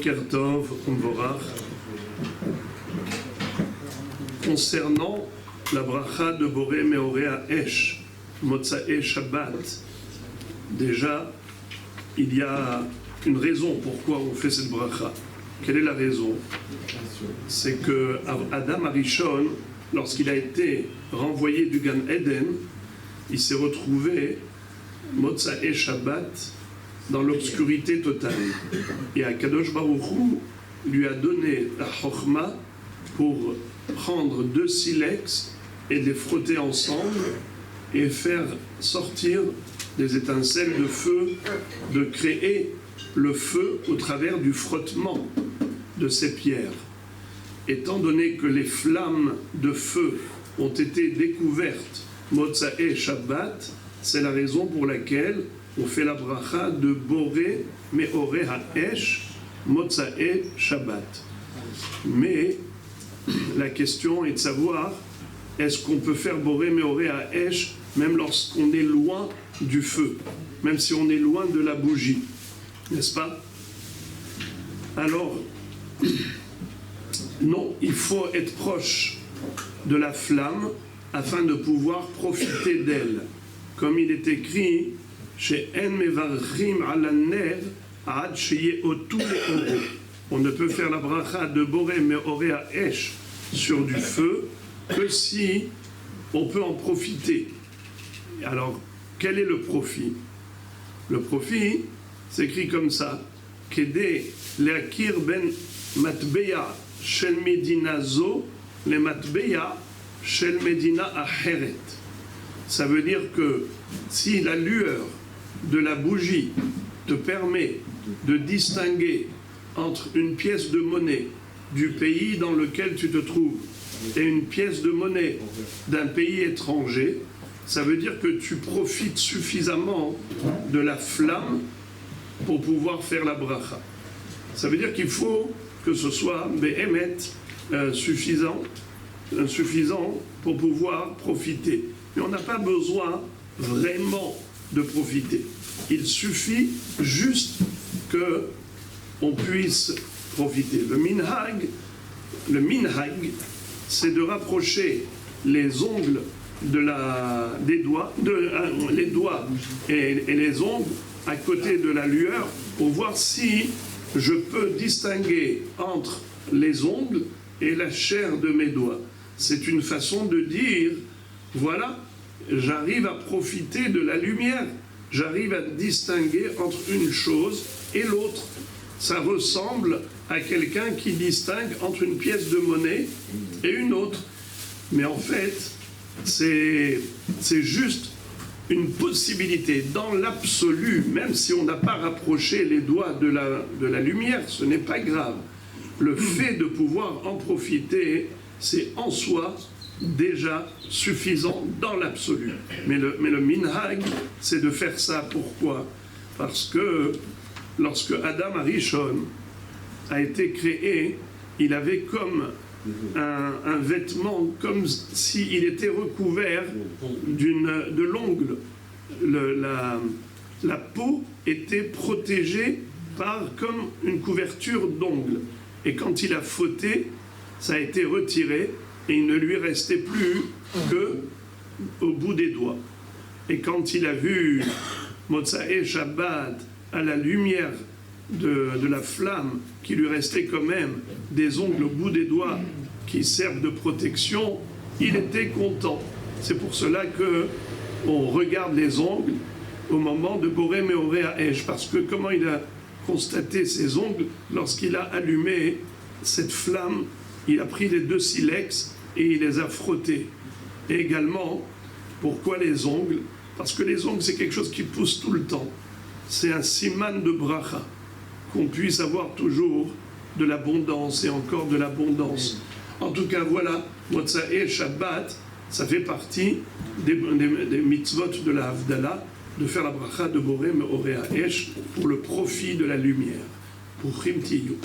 Kertov, Umvorach, concernant la bracha de Boré Meorea Esh, Motsae Shabbat. Déjà, il y a une raison pourquoi on fait cette bracha. Quelle est la raison? C'est que Adam Arishon, lorsqu'il a été renvoyé du Gan Eden, il s'est retrouvé Motsae Shabbat dans l'obscurité totale. Et Akadosh Baruch Hu lui a donné la Chokhma pour prendre deux silex et les frotter ensemble et faire sortir des étincelles de feu, de créer le feu au travers du frottement de ces pierres. Étant donné que les flammes de feu ont été découvertes Motsae Shabbat, c'est la raison pour laquelle on fait la bracha de Boré Meoré Haesh Motsae Shabbat. Mais la question est de savoir, est-ce qu'on peut faire Boré Meoré Haesh même lorsqu'on est loin du feu, même si on est loin de la bougie, n'est-ce pas? Alors, non, il faut être proche de la flamme afin de pouvoir profiter d'elle. Comme il est écrit, on ne peut faire la bracha de Boré Meoré Haesh sur du feu que si on peut en profiter. Alors, quel est le profit? Le profit s'écrit comme ça: Kede leakir ben matbeya shel medina zo le matbeya shel medina aheret. Ça veut dire que si la lueur de la bougie te permet de distinguer entre une pièce de monnaie du pays dans lequel tu te trouves et une pièce de monnaie d'un pays étranger, ça veut dire que tu profites suffisamment de la flamme pour pouvoir faire la bracha. Ça veut dire qu'il faut que ce soit suffisant pour pouvoir profiter. Mais on n'a pas besoin vraiment de profiter. Il suffit juste qu'on puisse profiter. Le minhag, c'est de rapprocher les ongles des doigts, les doigts et les ongles à côté de la lueur pour voir si je peux distinguer entre les ongles et la chair de mes doigts. C'est une façon de dire, voilà, j'arrive à profiter de la lumière, j'arrive à distinguer entre une chose et l'autre. Ça ressemble à quelqu'un qui distingue entre une pièce de monnaie et une autre. Mais en fait, c'est juste une possibilité. Dans l'absolu, même si on n'a pas rapproché les doigts de la lumière, ce n'est pas grave. Le fait de pouvoir en profiter, c'est en soi déjà suffisant dans l'absolu. Mais le minhag, c'est de faire ça. Pourquoi? Parce que lorsque Adam Arishon a été créé, il avait comme un vêtement, comme s'il était recouvert de l'ongle. La peau était protégée par comme une couverture d'ongles. Et quand il a fauté, ça a été retiré et il ne lui restait plus qu'au bout des doigts. Et quand il a vu Motsae Shabbat à la lumière de la flamme, qui lui restait quand même des ongles au bout des doigts qui servent de protection, il était content. C'est pour cela qu'on regarde les ongles au moment de Boré Meoré Haesh, parce que comment il a constaté ses ongles lorsqu'il a allumé cette flamme, il a pris les deux silex et il les a frottés. Et également, pourquoi les ongles? Parce que les ongles, c'est quelque chose qui pousse tout le temps. C'est un siman de bracha, qu'on puisse avoir toujours de l'abondance et encore de l'abondance. En tout cas, voilà, Motsae Shabbat, ça fait partie des mitzvot de la Havdalah, de faire la bracha de Boré Meoré Haesh pour le profit de la lumière. Pour Chim Tiyu.